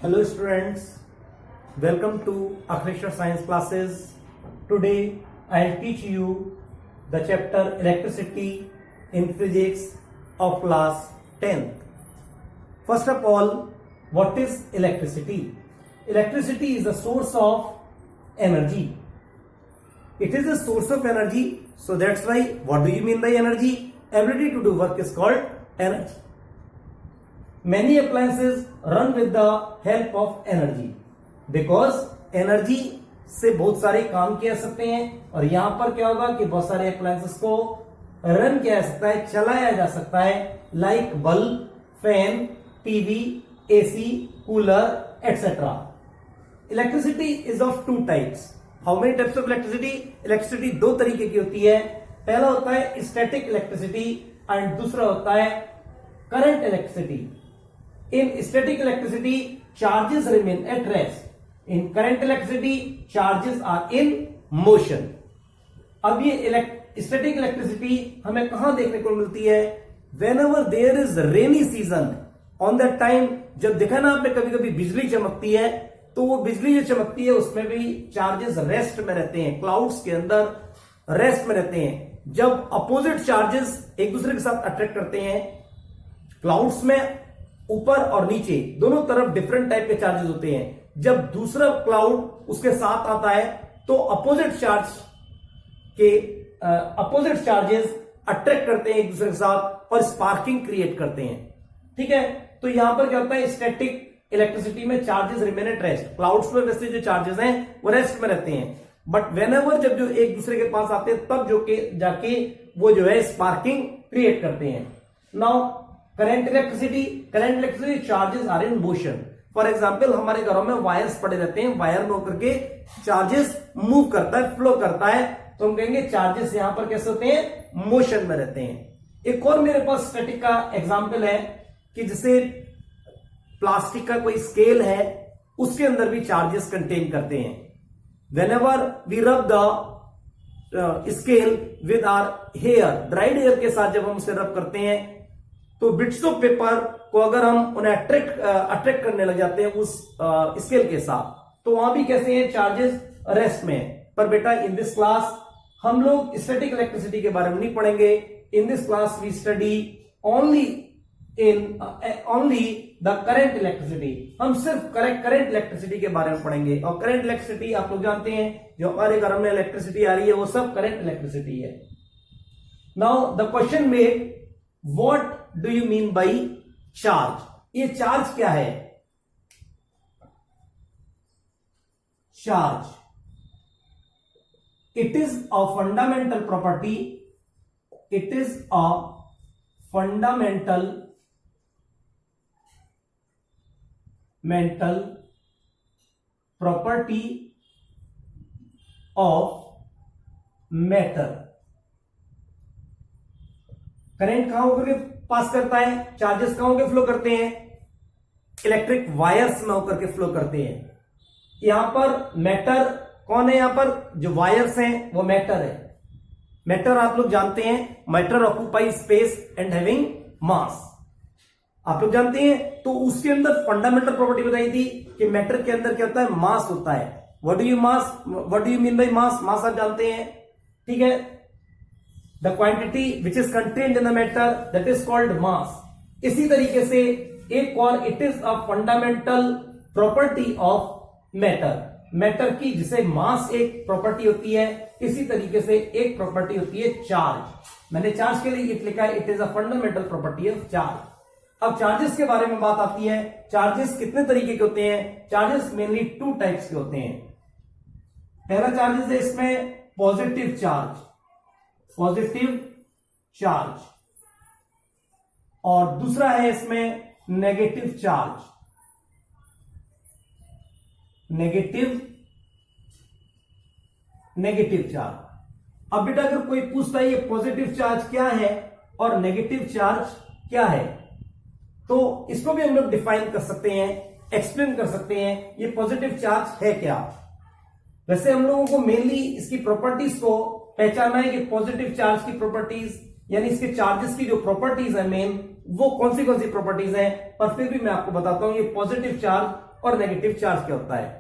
Hello students, welcome to Akhreshwar Science classes. Today I'll teach you the chapter Electricity in Physics of class 10th. First of all, what is electricity? Electricity is a source of energy. It is a source of energy, so that's why what do you mean by energy? Ability to do work is called energy. Many appliances run with the help of energy because energy से बहुत सारे काम किए जा सकते हैं और यहां पर क्या होगा कि बहुत सारे अप्लायंसेस को रन किया जा सकता है, चलाया जा सकता है, like bulb, fan, TV, AC, cooler etcetera. Electricity is of two types. How many types of electricity? Electricity दो तरीके की होती है. पहला होता है स्टैटिक इलेक्ट्रिसिटी एंड दूसरा होता है current electricity. In static electricity, charges remain at rest. In current electricity, charges are in motion. अब ये static electricity हमें कहां देखने को मिलती है? Whenever there is rainy season, on that time जब देखा ना आपने कभी कभी बिजली चमकती है, तो वो बिजली जो चमकती है उसमें भी चार्जेस रेस्ट में रहते हैं, क्लाउड्स के अंदर रेस्ट में रहते हैं. जब अपोजिट चार्जेस एक दूसरे के साथ अट्रैक्ट करते हैं, क्लाउड्स में ऊपर और नीचे दोनों तरफ डिफरेंट टाइप के चार्जेस होते हैं. जब दूसरा क्लाउड उसके साथ आता है तो अपोजिट चार्जेस अट्रैक्ट करते हैं एक दूसरे के साथ और स्पार्किंग क्रिएट करते हैं. ठीक है, तो यहां पर क्या होता है? स्टैटिक इलेक्ट्रिसिटी में charges remain at rest. Clouds में वैसे जो चार्जेस हैं वो रेस्ट में रहते हैं, बट वेनेवर जब जो एक दूसरे के पास आते हैं तब जो के जाके वो जो है स्पार्किंग क्रिएट करते हैं. Now current electricity charges are in motion. For example हमारे घरों में वायर्स पड़े रहते हैं, वायर में होकर के चार्जेस मूव करता है, फ्लो करता है, तो हम कहेंगे चार्जेस यहां पर कैसे होते हैं? मोशन में रहते हैं. एक और मेरे पास स्टैटिक का एग्जाम्पल है कि जैसे प्लास्टिक का कोई स्केल है, उसके अंदर भी चार्जेस कंटेन करते हैं. Whenever we rub the scale with our hair, dried hair के साथ जब हम उसे रब करते हैं तो बिट्स ऑफ पेपर को अगर हम उन्हें अट्रैक्ट करने लग जाते हैं उस स्केल के साथ, तो वहां भी कैसे हैं? चार्जेस रेस्ट में. पर बेटा इन दिस क्लास हम लोग स्टैटिक इलेक्ट्रिसिटी के बारे में नहीं पढ़ेंगे. In this class we study only the current electricity. हम सिर्फ करंट इलेक्ट्रिसिटी के बारे में पढ़ेंगे. और करंट इलेक्ट्रिसिटी आप लोग जानते हैं, जो हमारे घर में इलेक्ट्रिसिटी आ रही है वो सब करंट इलेक्ट्रिसिटी है. नाउ द क्वेश्चन में what do you mean by charge? ये चार्ज क्या है? Charge, it is a fundamental property. It is a fundamental property of matter. Current कहां होकर पास करता है? चार्जेस कहां होकर फ्लो करते हैं? इलेक्ट्रिक वायर्स में होकर के फ्लो करते हैं. यहां पर मैटर कौन है? यहां पर जो वायर्स हैं वो मैटर है. मैटर आप लोग जानते हैं, matter occupy space and having mass. आप लोग जानते हैं. तो उसके अंदर फंडामेंटल प्रॉपर्टी बताई थी कि मैटर के अंदर क्या होता है? मास होता है. What do you mean by mass? Mass आप जानते हैं, ठीक है. The quantity which is contained in the matter, that is called mass. इसी तरीके से एक और it is a fundamental property of matter. Matter की जिसे मास एक प्रॉपर्टी होती है, इसी तरीके से एक प्रॉपर्टी होती है चार्ज. मैंने चार्ज के लिए इट लिखा है, it is a fundamental property of charge. अब चार्जेस के बारे में बात आती है. चार्जेस कितने तरीके के होते हैं? चार्जेस मेनली टू टाइप्स के होते हैं. पहला चार्जेस है इसमें पॉजिटिव चार्ज, और दूसरा है इसमें नेगेटिव चार्ज. अब बेटा अगर कोई पूछता है ये पॉजिटिव चार्ज क्या है और नेगेटिव चार्ज क्या है, तो इसको भी हम लोग डिफाइन कर सकते हैं, एक्सप्लेन कर सकते हैं. ये पॉजिटिव चार्ज है क्या? वैसे हम लोगों को मेनली इसकी प्रॉपर्टीज को पहचाना है कि पॉजिटिव चार्ज की प्रॉपर्टीज यानी इसके चार्जेस की जो प्रॉपर्टीज है मेन, वो कौन सी प्रॉपर्टीज हैं. पर फिर भी मैं आपको बताता हूं ये पॉजिटिव चार्ज और नेगेटिव चार्ज क्या होता है।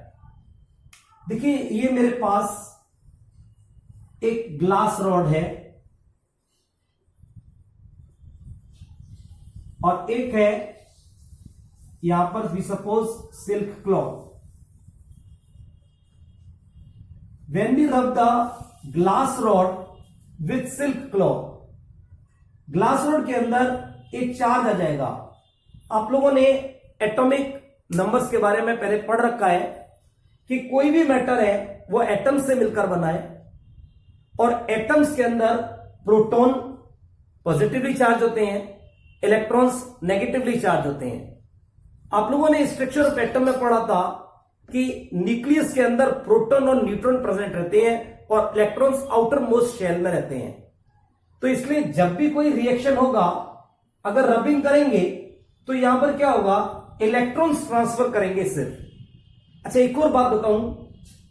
देखिए ये मेरे पास एक ग्लास रॉड है और एक है यहां पर we suppose silk cloth. When we rub the glass rod with silk cloth, glass rod के अंदर एक चार्ज आ जाएगा। आप लोगों ने एटॉमिक नंबर्स के बारे में पहले पढ़ रखा है कि कोई भी मैटर है वो एटम्स से मिलकर बना है और एटम्स के अंदर प्रोटॉन पॉजिटिवली चार्ज होते हैं, इलेक्ट्रॉन्स नेगेटिवली चार्ज होते हैं। आप लोगों ने स्ट्रक्चर ऑफ एटम में पढ़ा था कि न्यूक्लियस के अंदर प्रोटॉन और न्यूट्रॉन प्रेजेंट रहते हैं और इलेक्ट्रॉन्स आउटर मोस्ट शेल में रहते हैं। तो इसलिए जब भी कोई रिएक्शन होगा, अगर रबिंग करेंगे तो यहां पर क्या होगा, इलेक्ट्रॉन्स ट्रांसफर करेंगे सिर्फ। अच्छा एक और बात बताऊं,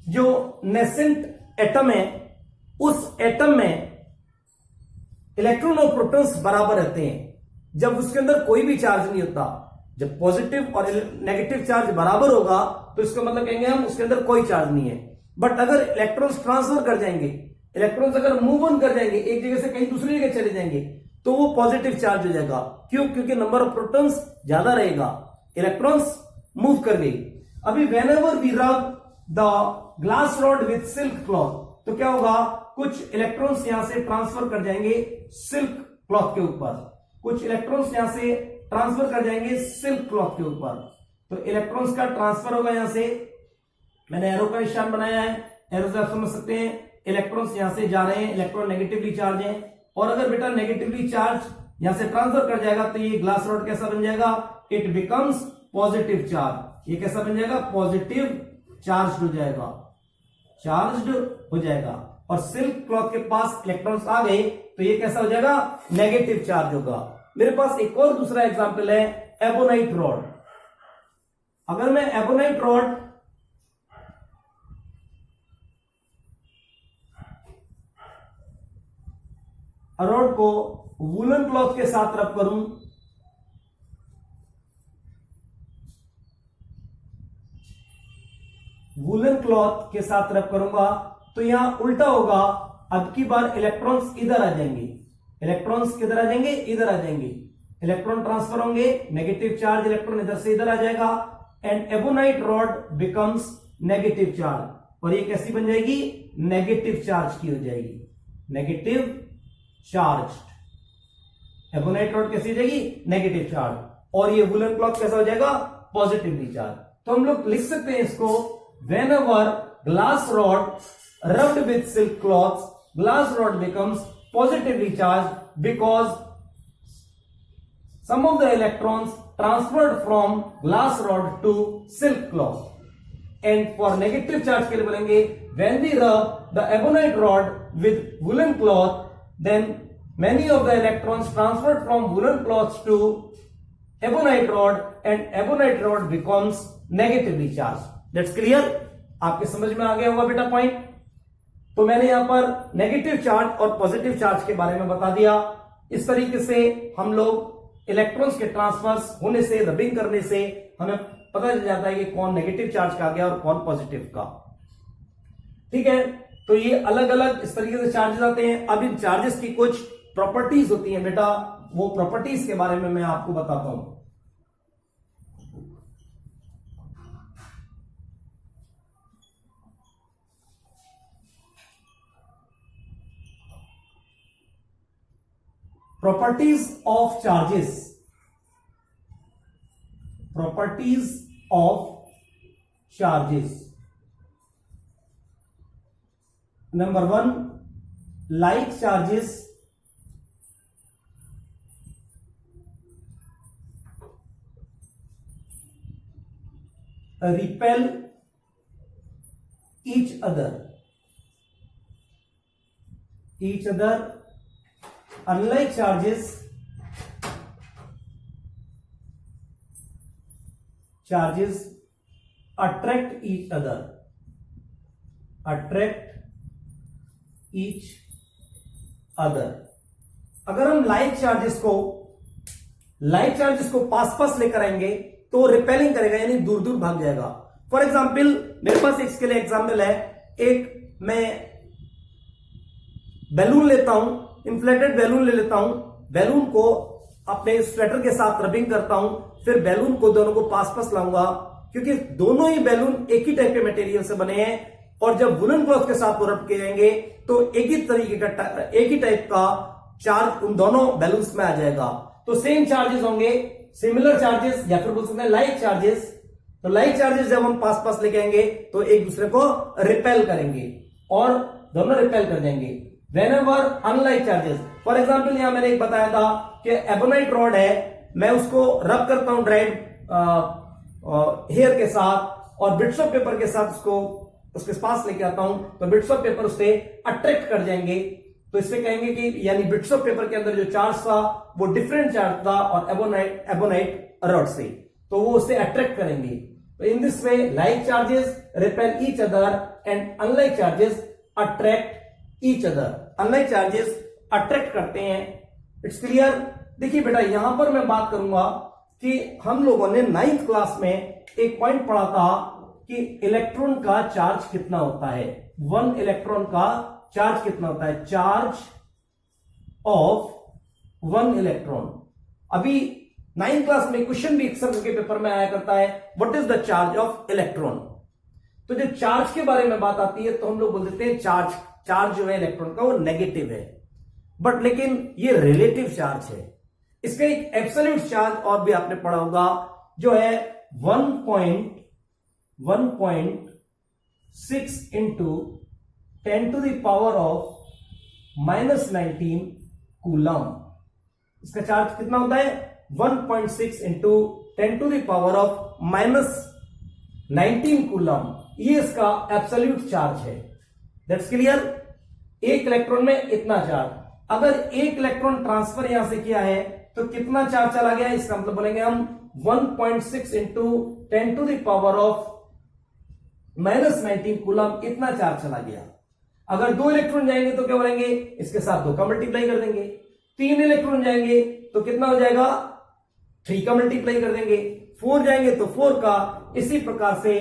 जो नेसेंट एटम है उस एटम में इलेक्ट्रॉन और प्रोटॉन्स बराबर रहते हैं जब उसके अंदर कोई भी चार्ज नहीं होता। जब पॉजिटिव और नेगेटिव चार्ज बराबर होगा तो इसका मतलब कहेंगे हम उसके अंदर कोई चार्ज नहीं है। बट अगर इलेक्ट्रॉन्स ट्रांसफर कर जाएंगे, इलेक्ट्रॉन्स अगर मूव ऑन कर जाएंगे, एक जगह से कहीं दूसरी जगह चले जाएंगे, तो वो पॉजिटिव चार्ज हो जाएगा। क्यों? क्योंकि नंबर ऑफ प्रोटॉन्स ज्यादा रहेगा, इलेक्ट्रॉन्स मूव कर गई। अभी whenever we rub the glass rod with silk cloth, तो क्या होगा, कुछ इलेक्ट्रॉन्स यहां से ट्रांसफर कर जाएंगे सिल्क क्लॉथ के ऊपर, कुछ इलेक्ट्रॉन्स यहां से ट्रांसफर कर जाएंगे सिल्क क्लॉथ के ऊपर। तो इलेक्ट्रॉन्स का ट्रांसफर होगा यहां से, मैंने एरो का निशान बनाया है, एरो से आप समझ सकते हैं इलेक्ट्रॉन्स यहां से जा रहे हैं, इलेक्ट्रॉन नेगेटिवली चार्ज है। और अगर बेटा नेगेटिवली चार्ज यहां से ट्रांसफर कर जाएगा तो ये ग्लास रॉड कैसा बन जाएगा, इट बिकम्स पॉजिटिव चार्ज। ये कैसा बन जाएगा, पॉजिटिव चार्ज हो जाएगा, चार्ज्ड हो जाएगा। और सिल्क क्लॉथ के पास इलेक्ट्रॉन्स आ गए तो ये कैसा हो जाएगा, नेगेटिव चार्ज होगा। मेरे पास एक और दूसरा एग्जांपल है एबोनाइट रॉड। अगर मैं एबोनाइट रॉड रॉड को वूलन क्लॉथ के साथ रब करूं, वूलन क्लॉथ के साथ रब करूंगा तो यहां उल्टा होगा। अब की बार इलेक्ट्रॉन्स इधर आ जाएंगे, इलेक्ट्रॉन्स किधर आ जाएंगे, इधर आ जाएंगे, इलेक्ट्रॉन ट्रांसफर होंगे, नेगेटिव चार्ज इलेक्ट्रॉन इधर से इधर आ जाएगा and ebonite rod becomes negative charge. और ये कैसी बन जाएगी, नेगेटिव चार्ज की हो जाएगी, नेगेटिव चार्ज। एबोनाइट रॉड कैसी हो जाएगी, नेगेटिव चार्ज। और ये वूलन क्लॉथ कैसा हो जाएगा, पॉजिटिवली चार्ज। तो हम लोग लिख सकते हैं इसको, whenever glass rod rubbed with silk cloth, glass rod becomes positively charged because some of the electrons transferred from glass rod to silk cloth. And for negative charge के लिए बोलेंगे, when we rub the ebonite rod with woolen cloth, then many of the electrons transferred from woolen cloth to ebonite rod and ebonite rod becomes negatively charged. That's clear? आपके समझ में आ गया होगा बेटा point. तो मैंने यहां पर नेगेटिव चार्ज और पॉजिटिव चार्ज के बारे में बता दिया। इस तरीके से हम लोग इलेक्ट्रॉन्स के ट्रांसफर्स होने से, रबिंग करने से हमें पता चल जाता है कि कौन नेगेटिव चार्ज का आ गया और कौन पॉजिटिव का। ठीक है, तो ये अलग अलग इस तरीके से चार्जेस आते हैं। अब इन चार्जेस की कुछ प्रॉपर्टीज होती हैं बेटा, वो प्रॉपर्टीज के बारे में मैं आपको बताता हूं। Properties of charges. Properties of charges. Number 1, like charges repel each other. Unlike charges attract each other. अगर हम लाइक चार्जेस को पास पास लेकर आएंगे तो रिपेलिंग करेगा, यानी दूर दूर भाग जाएगा। फॉर एग्जाम्पल मेरे पास इसके लिए एग्जाम्पल है, एक मैं बैलून लेता हूं, इन्फ्लेटेड बैलून ले लेता हूं, बैलून को अपने स्वेटर के साथ रबिंग करता हूं, फिर बैलून को दोनों को पास पास लाऊंगा, क्योंकि दोनों ही बैलून एक ही टाइप के मटेरियल से बने हैं, और जब वुलन क्लॉथ के साथ वो रब किए जाएंगे तो एक ही तरीके का, एक ही टाइप का चार्ज उन दोनों बैलून्स में आ जाएगा। तो सेम चार्जेस होंगे, सिमिलर चार्जेस, या फिर बोल सकते हैं लाइक चार्जेस। तो लाइक चार्जेस जब हम पास पास लेके आएंगे तो एक दूसरे को रिपेल करेंगे और दोनों रिपेल कर देंगे। Whenever unlike charges, for example यहां मैंने एक बताया था कि एबोनाइट रॉड है, मैं उसको रब करता हूं ड्राइड हेयर के साथ और बिट्स ऑफ पेपर के साथ उसको उसके पास लेके आता हूं, तो बिट्स ऑफ पेपर उससे अट्रैक्ट कर जाएंगे। तो इससे कहेंगे कि यानी बिट्स ऑफ पेपर के अंदर जो चार्ज था वो डिफरेंट चार्ज था और एबोनाइट रॉड से, तो वो उससे अट्रैक्ट करेंगे। तो in this way like charges repel each other and unlike charges attract each other. Unlike charges attract करते हैं। It's clear. देखिए बेटा, यहां पर मैं बात करूंगा कि हम लोगों ने 9th क्लास में एक पॉइंट पढ़ा था कि इलेक्ट्रॉन का चार्ज कितना होता है। 1 इलेक्ट्रॉन का चार्ज कितना होता है? Charge of 1 electron. अभी 9th क्लास में क्वेश्चन भी अक्सर के पेपर में आया करता है, what is the charge of electron. तो जब चार्ज के बारे में बात आती है तो हम लोग बोल देते हैं चार्ज जो है इलेक्ट्रॉन का वो नेगेटिव है, बट लेकिन ये रिलेटिव चार्ज है। इसका एक एब्सोल्यूट चार्ज और भी आपने पढ़ा होगा, जो है 1.6 into 10 to the power of -19 coulomb. इसका चार्ज कितना होता है? 1.6 into 10 to the power of -19 coulomb. ये इसका एब्सोल्यूट चार्ज है। That's clear. एक इलेक्ट्रॉन में इतना चार्ज, अगर एक इलेक्ट्रॉन ट्रांसफर यहां से किया है तो कितना चार्ज चला गया? इसका मतलब बोलेंगे हम 1.6 into 10 to the power of -19 coulomb, इतना चार्ज चला गया। अगर 2 इलेक्ट्रॉन जाएंगे तो क्या बोलेंगे? इसके साथ 2 का मल्टीप्लाई कर देंगे। 3 इलेक्ट्रॉन जाएंगे तो कितना हो जाएगा? 3 का मल्टीप्लाई कर देंगे। 4 जाएंगे तो 4 का। इसी प्रकार से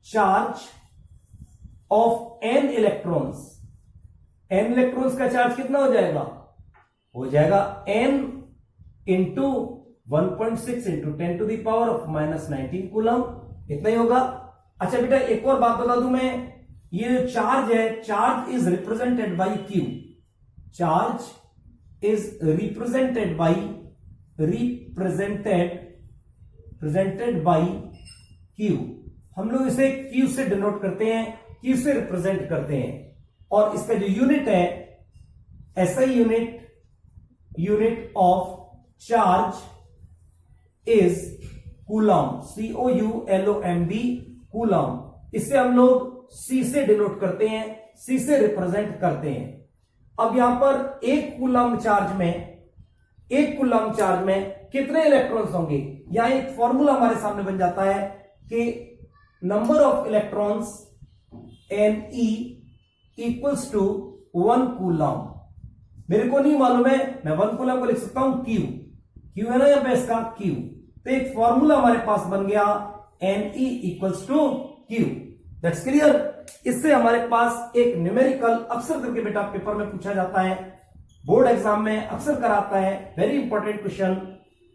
charge of n electrons, n electrons का चार्ज कितना हो जाएगा? हो जाएगा n into 1.6 into 10 to the power of -19 coulomb, इतना ही होगा। अच्छा बेटा, एक और बात बता दूं मैं, ये जो चार्ज है, charge is represented by Q. Charge is represented by Q. हम लोग इसे क्यू से डिनोट करते हैं, क्यू से रिप्रेजेंट करते हैं। और इसका जो यूनिट है, ऐसा unit of charge is coulomb, COULOMB, coulomb. इससे हम लोग C से डिनोट करते हैं, C से रिप्रेजेंट करते हैं। अब यहां पर एक कूलम चार्ज में कितने इलेक्ट्रॉन्स होंगे? यहां एक फॉर्मूला हमारे सामने बन जाता है कि number of electrons Ne equals to 1 coulomb. मेरे को नहीं मालूम है, मैं 1 कूलम को लिख सकता हूं क्यू है ना यहां पे इसका क्यू। तो एक फॉर्मूला हमारे पास बन गया Ne equals to Q. That's clear. इससे हमारे पास एक न्यूमेरिकल अक्सर करके बेटा पेपर में पूछा जाता है, बोर्ड एग्जाम में अक्सर कराता है, वेरी इंपॉर्टेंट क्वेश्चन,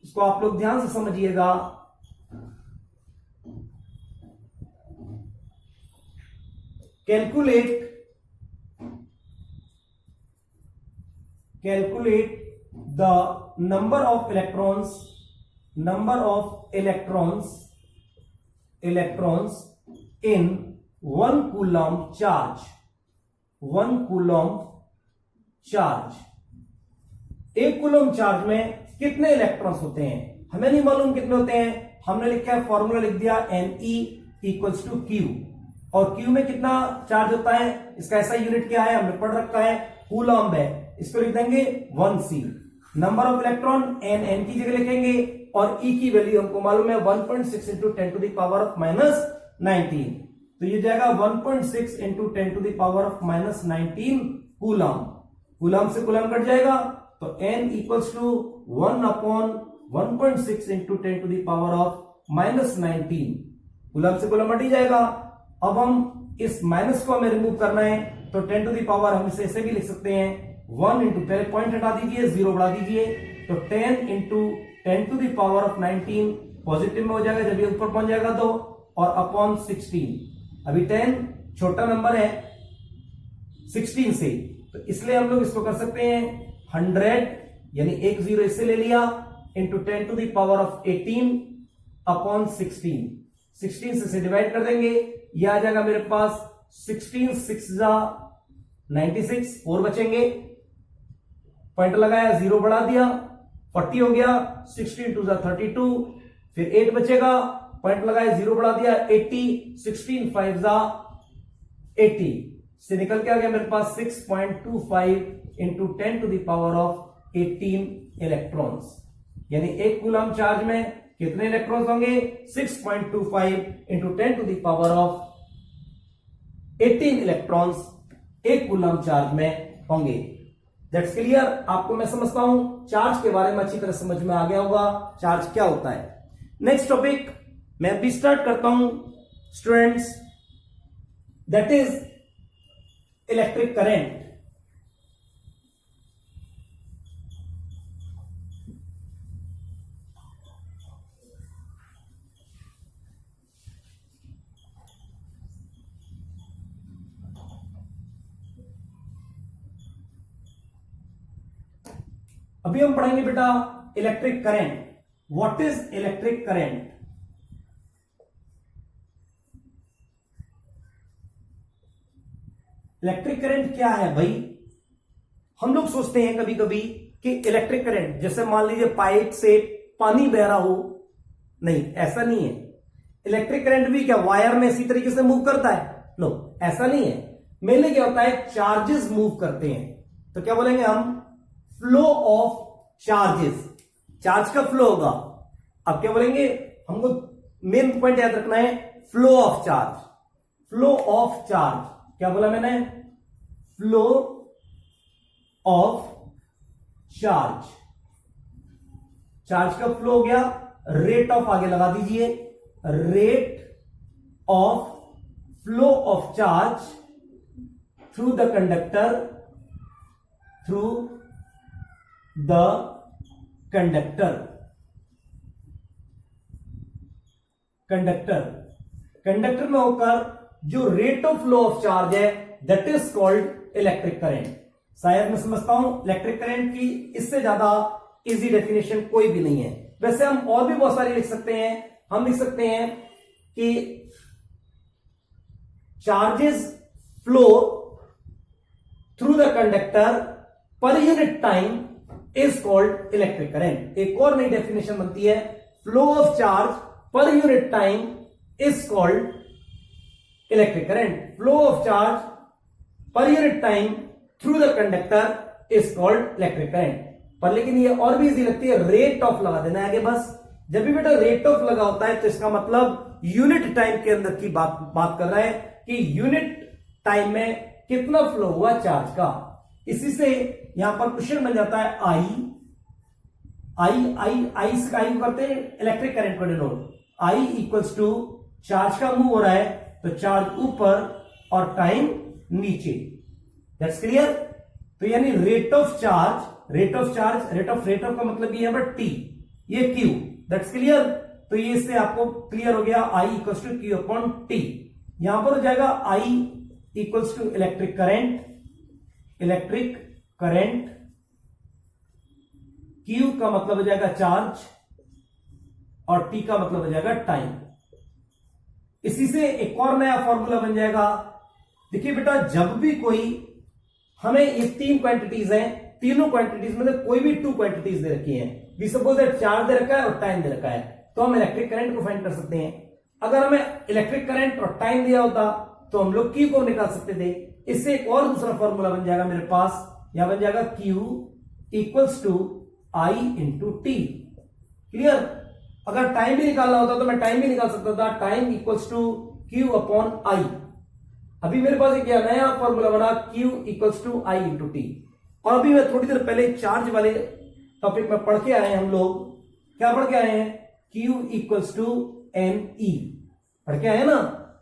इसको आप लोग ध्यान से समझिएगा। Calculate the number of electrons in 1 coulomb charge. 1 coulomb charge, 1 coulomb charge में कितने इलेक्ट्रॉन्स होते हैं? हमें नहीं मालूम कितने होते हैं, हमने लिखा है, फॉर्मूला लिख दिया Ne इक्वल्स टू क्यू। और क्यू में कितना चार्ज होता है? इसका ऐसा यूनिट क्या है, हमने पढ़ रखा है, कूलम है। इसको लिख देंगे 1C। Number of electron n की जगह लिखेंगे और E की वैल्यू हमको मालूम है 1.6 into 10 to the power of -19। तो ये जाएगा 1.6 into 10 to the power of -19 coulomb. Coulomb से कूलम कट जाएगा तो n equals to 1 upon 1.6 into 10 to the power of -19 coulomb से कूलम हट ही जाएगा। अब हम इस माइनस को हमें रिमूव करना है तो 10 टू द पावर हम इसे ऐसे भी लिख सकते हैं 1 इंटू, पहले पॉइंट हटा दीजिए, 0 बढ़ा दीजिए, तो 10 into 10 to the power of 19 positive में हो जाएगा जब ये ऊपर पहुंच जाएगा तो, और अपॉन 16। अभी 10 छोटा नंबर है 16 से, तो इसलिए हम लोग इसको कर सकते हैं 100 यानी 1 0 इससे ले लिया into 10 to the power of 18 upon 16। 16 से डिवाइड कर देंगे, यह आ जाएगा मेरे पास 16 6 96, 4 बचेंगे, पॉइंट लगाया, 0 बढ़ा दिया, 40 हो गया, 16 2 32, फिर 8 बचेगा, पॉइंट लगाया, 0 बढ़ा दिया, 80, 16 5 80 से निकल के आ गया मेरे पास 6.25 into 10 to the power of 18 electrons. यानी एक कूलम चार्ज में कितने इलेक्ट्रॉन्स होंगे? 6.25 into 10 to the power of 18 electrons एक कूलम चार्ज में होंगे। That's clear. आपको मैं समझता हूं चार्ज के बारे में अच्छी तरह समझ में आ गया होगा, चार्ज क्या होता है। नेक्स्ट टॉपिक मैं भी स्टार्ट करता हूं students, that is electric current. अभी हम पढ़ेंगे बेटा electric current. What is electric current? Electric current क्या है भाई? हम लोग सोचते हैं कभी कभी कि इलेक्ट्रिक करंट जैसे मान लीजिए पाइप से पानी बह रहा हो, नहीं ऐसा नहीं है। इलेक्ट्रिक करंट भी क्या वायर में इसी तरीके से मूव करता है? नो, ऐसा नहीं है। मेनली क्या होता है, चार्जेस मूव करते हैं, तो क्या बोलेंगे हम? Flow of charges. चार्ज का फ्लो होगा। अब क्या बोलेंगे? हमको मेन पॉइंट याद रखना है, flow of charge. Flow of charge क्या बोला मैंने? Flow of charge. चार्ज का फ्लो हो गया, रेट ऑफ आगे लगा दीजिए, rate of flow of charge through the conductor, through the conductor. Conductor conductor में होकर जो rate of flow of charge है that is called electric current. शायद मैं समझता हूं इलेक्ट्रिक करंट की इससे ज्यादा इजी डेफिनेशन कोई भी नहीं है। वैसे हम और भी बहुत सारी लिख सकते हैं। हम लिख सकते हैं कि charges flow through the conductor per unit time is called electric current. एक और नई डेफिनेशन बनती है, flow of charge per unit time is called electric current. Flow of charge per unit time through the conductor is called electric current. पर लेकिन ये और भी इजी लगती है, रेट ऑफ लगा देना है आगे बस। जब भी बेटा रेट ऑफ लगा होता है तो इसका मतलब यूनिट टाइम के अंदर की बात कर रहा है कि यूनिट टाइम में कितना फ्लो हुआ चार्ज का। इसी से यहां पर क्वेश्चन बन जाता है आई से आई करते हैं इलेक्ट्रिक करंट को denote. I equals to charge का मूव हो रहा है तो चार्ज ऊपर और टाइम नीचे। That's clear. तो यानी रेट ऑफ का मतलब ये है टी, ये क्यू। That's clear. तो ये इससे आपको क्लियर हो गया, I equals to Q upon T. यहां पर हो जाएगा I equals to electric current, Q का मतलब हो जाएगा चार्ज और टी का मतलब हो जाएगा टाइम। इसी से एक और नया फॉर्मूला बन जाएगा। देखिए बेटा, जब भी कोई हमें ये तीन क्वांटिटीज हैं, तीनों क्वांटिटीज में से कोई भी 2 क्वांटिटीज दे रखी हैं, वी सपोज दैट चार्ज दे रखा है और टाइम दे रखा है, तो हम इलेक्ट्रिक करंट को फाइंड कर सकते हैं। अगर हमें इलेक्ट्रिक करंट और टाइम दिया होता तो हम लोग क्यू को निकाल सकते थे। इससे एक और दूसरा फॉर्मूला बन जाएगा मेरे पास, यहां बन जाएगा Q equals to I into T. Clear. अगर टाइम भी निकालना होता तो मैं टाइम भी निकाल सकता था, time equals to Q upon I. अभी मेरे पास एक नया फॉर्मूला बना, Q equals to I into T. और अभी मैं थोड़ी देर पहले चार्ज वाले टॉपिक में पढ़ के आए हम लोग, क्या पढ़ के आए हैं? Q equals to N E. पढ़ के आए ना।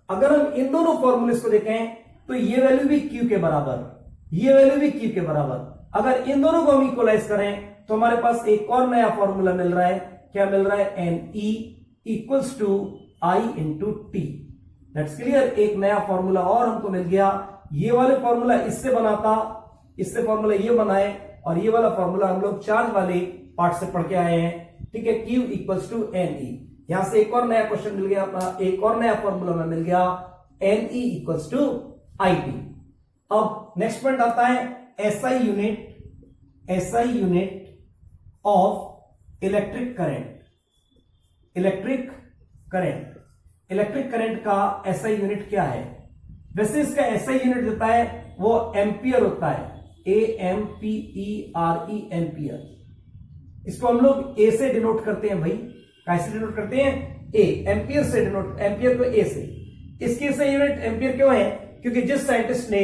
अगर हम इन दोनों फॉर्मूले को देखें तो ये वैल्यू भी Q के बराबर, ये वैल्यू भी Q के बराबर। अगर इन दोनों को हम इक्वलाइज करें तो हमारे पास एक और नया फॉर्मूला मिल रहा है। क्या मिल रहा है? N E equals to I into T. That's clear. एक नया फॉर्मूला और हमको मिल गया। ये वाले फॉर्मूला इससे बना था, इससे फॉर्मूला ये बनाए, और ये वाला फॉर्मूला हम लोग चार्ज वाले पार्ट से पढ़ के आए हैं। ठीक है, Q equals to N E. यहां से एक और नया क्वेश्चन मिल गया अपना, एक और नया फॉर्मूला में मिल गया N E equals to I T. अब नेक्स्ट पॉइंट आता है SI unit of electric current. Electric current का एसआई यूनिट क्या है? वैसे इसका एसआई यूनिट देता है वो एम्पियर होता है, AMPERE एम्पियर। इसको हम लोग ए से डिनोट करते हैं भाई। कैसे डिनोट करते हैं? ए, एम्पियर से डिनोट, एम्पियर को ए से। इसकी एसआई यूनिट एम्पियर क्यों है? क्योंकि जिस साइंटिस्ट ने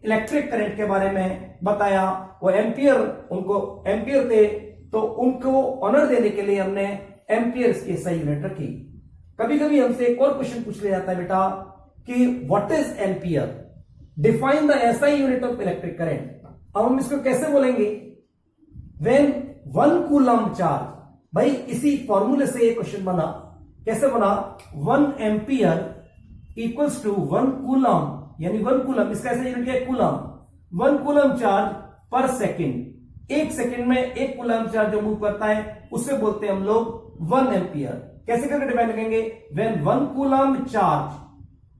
इलेक्ट्रिक करंट के बारे में बताया वो एम्पियर, उनको एम्पियर थे, तो उनको ऑनर देने के लिए हमने एम्पियर की एसआई यूनिट रखी। कभी कभी हमसे एक और क्वेश्चन पूछ लिया जाता है बेटा कि what is ampere, define the SI unit of electric current. अब हम इसको कैसे बोलेंगे? When 1 coulomb charge. भाई इसी फॉर्मूले से ये क्वेश्चन बना। कैसे बना? 1 एम्पियर इक्वल्स टू 1 कूलम, यानी 1 कूलम, इसका ऐसा यूनिट क्या है? कूलम। 1 कूलम चार्ज पर सेकेंड। एक सेकेंड में एक कूलम चार्ज जो मूव करता है उसे बोलते हैं हम लोग 1 एम्पियर। कैसे करके डिफाइन करेंगे? When 1 coulomb charge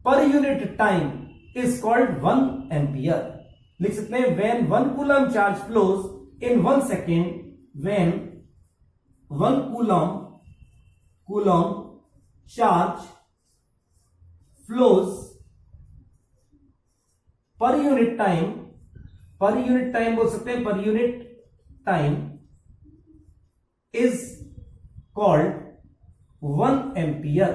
per unit time is called 1 ampere. लिख सकते हैं when 1 coulomb charge flows in 1 second, when 1 coulomb charge flows per unit time बोल सकते हैं, per unit time is called 1 ampere.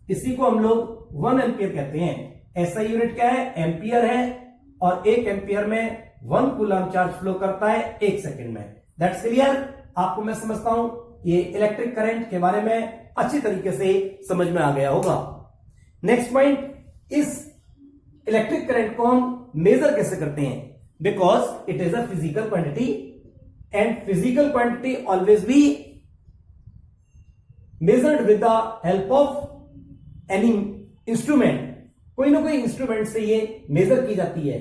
इसी को हम लोग 1 एम्पियर कहते हैं। ऐसा यूनिट क्या है? एम्पियर है, और 1 एम्पियर में 1 कूलम चार्ज फ्लो करता है 1 सेकेंड में। That's clear. आपको मैं समझता हूं ये इलेक्ट्रिक करंट के बारे में अच्छी तरीके से समझ में आ गया होगा। नेक्स्ट पॉइंट, इस इलेक्ट्रिक करंट को हम मेजर कैसे करते हैं? Because it is a physical quantity, and physical quantity always be measured with the help of any instrument. कोई ना कोई इंस्ट्रूमेंट से ये मेजर की जाती है।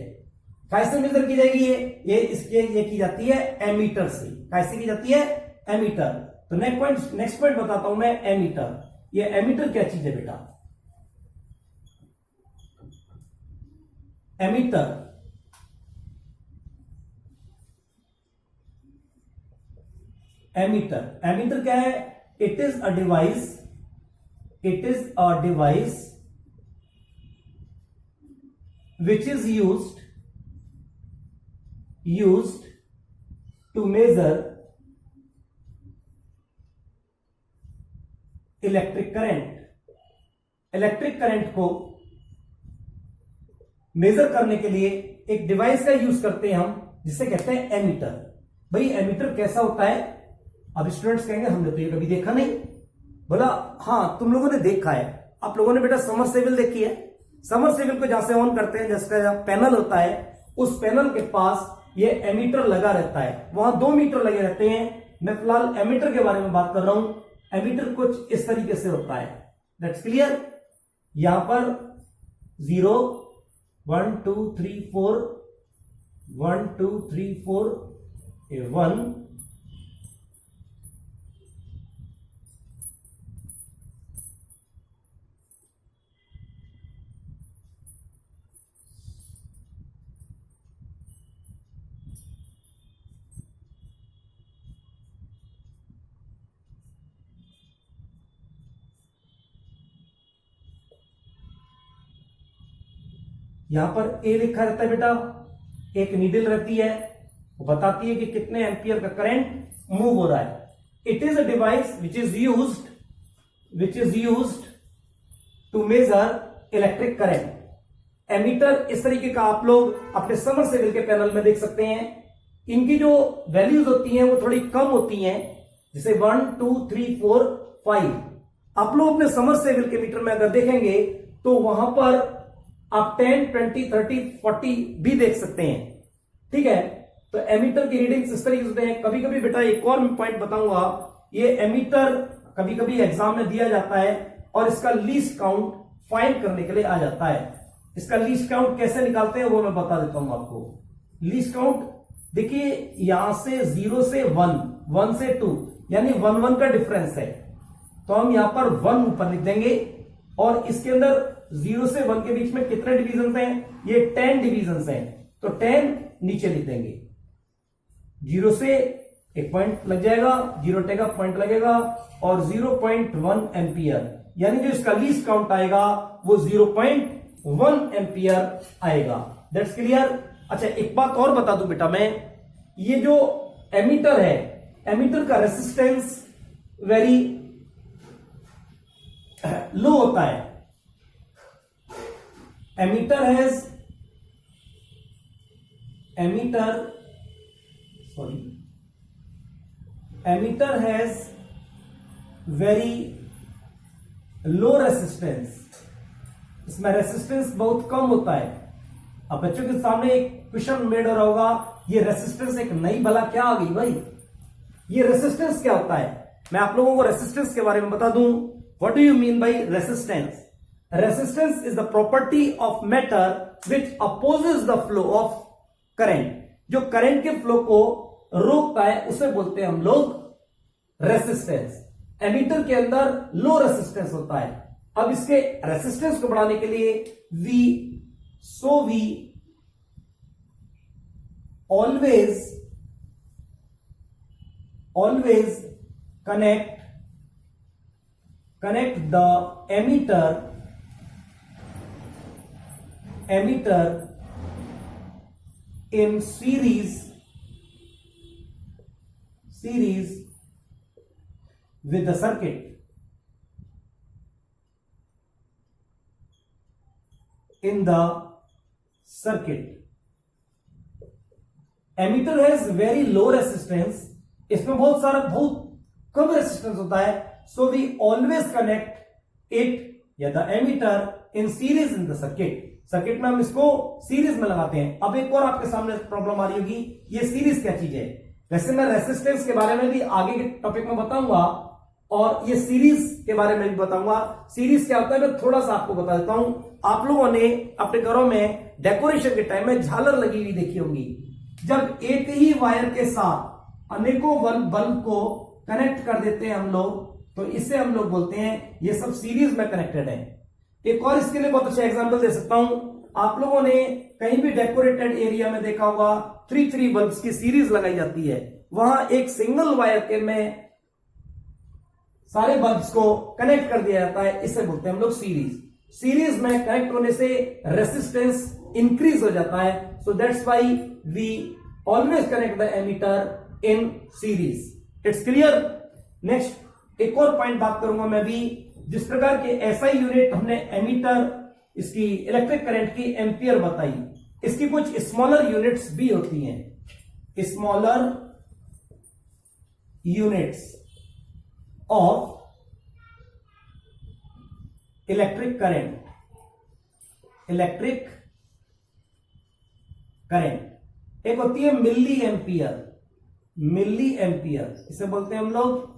कैसे मेजर की जाएगी? ये की जाती है एमीटर से। कैसे की जाती है? एमीटर। तो नेक्स्ट पॉइंट बताता हूं मैं, एमीटर। ये एमीटर क्या चीज है बेटा? एमीटर क्या है? It is a device which is used to measure electric current को मेजर करने के लिए एक डिवाइस का यूज करते हैं हम, जिसे कहते हैं एमीटर। भाई एमीटर कैसा होता है? अब स्टूडेंट्स कहेंगे हमने तो ये कभी देखा नहीं। बोला हाँ तुम लोगों ने देखा है। आप लोगों ने बेटा समरसेबल देखी है। समरसेबल को जहां से ऑन करते हैं, जिसका पैनल होता है, उस पैनल के पास ये एमीटर लगा रहता है। वहां 2 मीटर लगे रहते हैं। मैं फिलहाल एमीटर के बारे में बात कर रहा हूं। एमीटर कुछ इस तरीके से होता है। That's clear. यहां पर 0 1 2 3 4 1 2 3 4 1 यहां पर ए लिखा रहता है बेटा। एक नीडल रहती है, वो बताती है कि कितने एम्पियर का करंट मूव हो रहा है। It is a device which is used to measure electric current. Ammeter इस तरीके का आप लोग अपने समरसेबल के पैनल में देख सकते हैं। इनकी जो वैल्यूज होती हैं वो थोड़ी कम होती हैं, जैसे 1 2 3 4 5। आप लोग अपने समरसेबल के मीटर में अगर देखेंगे तो वहां पर आप 10, 20, 30, 40 भी देख सकते हैं। ठीक है, तो एमीटर की रीडिंग्स इस तरीके से होते हैं। कभी कभी बेटा एक और पॉइंट बताऊंगा, ये एमीटर कभी कभी एग्जाम में दिया जाता है और इसका लीस्ट काउंट फाइंड करने के लिए आ जाता है। इसका लीस्ट काउंट कैसे निकालते हैं वो मैं बता देता हूं आपको। लीस्ट काउंट देखिए, यहां से 0 से 1, 1 से 2, यानी 1 1 का डिफरेंस है, तो हम यहां पर 1 ऊपर लिख देंगे और इसके अंदर 0 से 1 के बीच में कितने डिवीजन हैं? ये 10 डिवीजन हैं, तो 10 नीचे लिख देंगे। 0 से एक पॉइंट लग जाएगा, 0 टे का पॉइंट लगेगा और 0.1 एम्पियर, यानी जो इसका लीस्ट काउंट आएगा वो 0.1 एम्पियर आएगा। That's clear. अच्छा, एक बात और बता दूं बेटा मैं, ये जो एमीटर है, एमीटर का रेसिस्टेंस वेरी लो होता है। Ammeter has very low resistance. इसमें रेसिस्टेंस बहुत कम होता है। अब बच्चों के सामने एक क्वेश्चन मेड हो रहा होगा, ये रेसिस्टेंस एक नई भला क्या आ गई भाई, ये रेसिस्टेंस क्या होता है? मैं आप लोगों को रेसिस्टेंस के बारे में बता दूं। What do you mean by resistance? Resistance is the property of matter which opposes the flow of current. जो करंट के फ्लो को रोकता है उसे बोलते हैं हम लोग रेसिस्टेंस। एमीटर के अंदर लो रेसिस्टेंस होता है। अब इसके रेसिस्टेंस को बढ़ाने के लिए we always connect the emitter in series with the circuit. In the circuit, emitter has very low resistance. इसमें बहुत कम रेसिस्टेंस होता है, so we always connect it या the emitter in series in the circuit. Circuit में हम इसको series में लगाते हैं। अब एक और आपके सामने प्रॉब्लम आ रही होगी, ये सीरीज क्या चीज है? वैसे मैं रेसिस्टेंस के बारे में भी आगे के टॉपिक में बताऊंगा और ये सीरीज के बारे में भी बताऊंगा। सीरीज क्या होता है मैं थोड़ा सा आपको बता देता हूं। आप लोगों ने अपने घरों में डेकोरेशन के टाइम में झालर लगी हुई देखी होगी। जब एक ही वायर के साथ अनेकों बल्ब को कनेक्ट कर देते हैं हम लोग, तो इसे हम लोग बोलते हैं ये सब सीरीज में कनेक्टेड है। एक और इसके लिए बहुत अच्छा एग्जांपल दे सकता हूं। आप लोगों ने कहीं भी डेकोरेटेड एरिया में देखा होगा 3 बल्ब्स की सीरीज लगाई जाती है। वहां एक सिंगल वायर के में सारे बल्ब्स को कनेक्ट कर दिया जाता है, इसे बोलते हैं हम लोग सीरीज। सीरीज में कनेक्ट होने से रेसिस्टेंस इंक्रीज हो जाता है, so that's why we always connect the ammeter in series. It's clear. Next एक और पॉइंट बात करूंगा मैं भी। जिस प्रकार के एसआई यूनिट हमने एमीटर, इसकी इलेक्ट्रिक करंट की एम्पियर बताई, इसकी कुछ स्मॉलर यूनिट्स भी होती हैं। Smaller units of electric current एक होती है मिली एम्पियर, इसे बोलते हैं हम लोग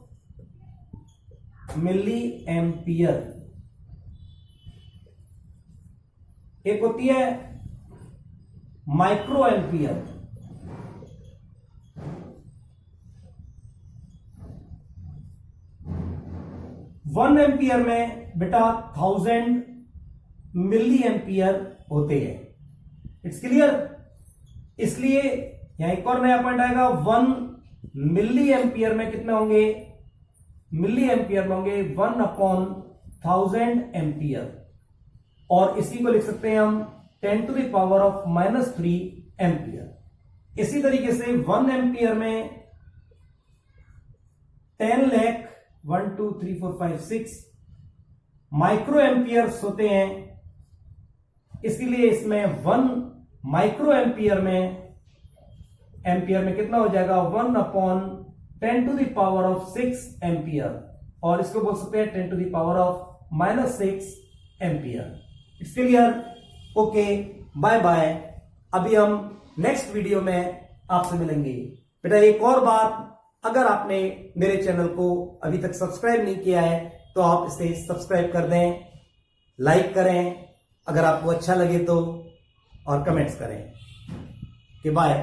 मिली एम्पियर। एक होती है माइक्रो एम्पियर। वन एम्पियर में बेटा 1000 मिली एम्पियर होते हैं। It's clear. इसलिए यहां एक और नया पॉइंट आएगा, 1 मिली एम्पियर में कितने होंगे? मिली एम्पियर में होंगे 1/1000 एम्पियर। और इसी को लिख सकते हैं हम 10⁻³ एम्पियर। इसी तरीके से 1 एम्पियर में 10 लाख 1 2 3 4 5 6 माइक्रो एम्पियर्स होते हैं। इसलिए इसमें 1 माइक्रो एम्पियर में कितना हो जाएगा? 1/10⁶ एम्पियर। और इसको बोल सकते हैं 10 to the power of -6 ampere. It's clear? Okay, bye bye. अभी हम नेक्स्ट वीडियो में आपसे मिलेंगे। बेटा एक और बात, अगर आपने मेरे चैनल को अभी तक सब्सक्राइब नहीं किया है तो आप इसे सब्सक्राइब कर दें, लाइक करें अगर आपको अच्छा लगे तो, और कमेंट्स करें। बाय।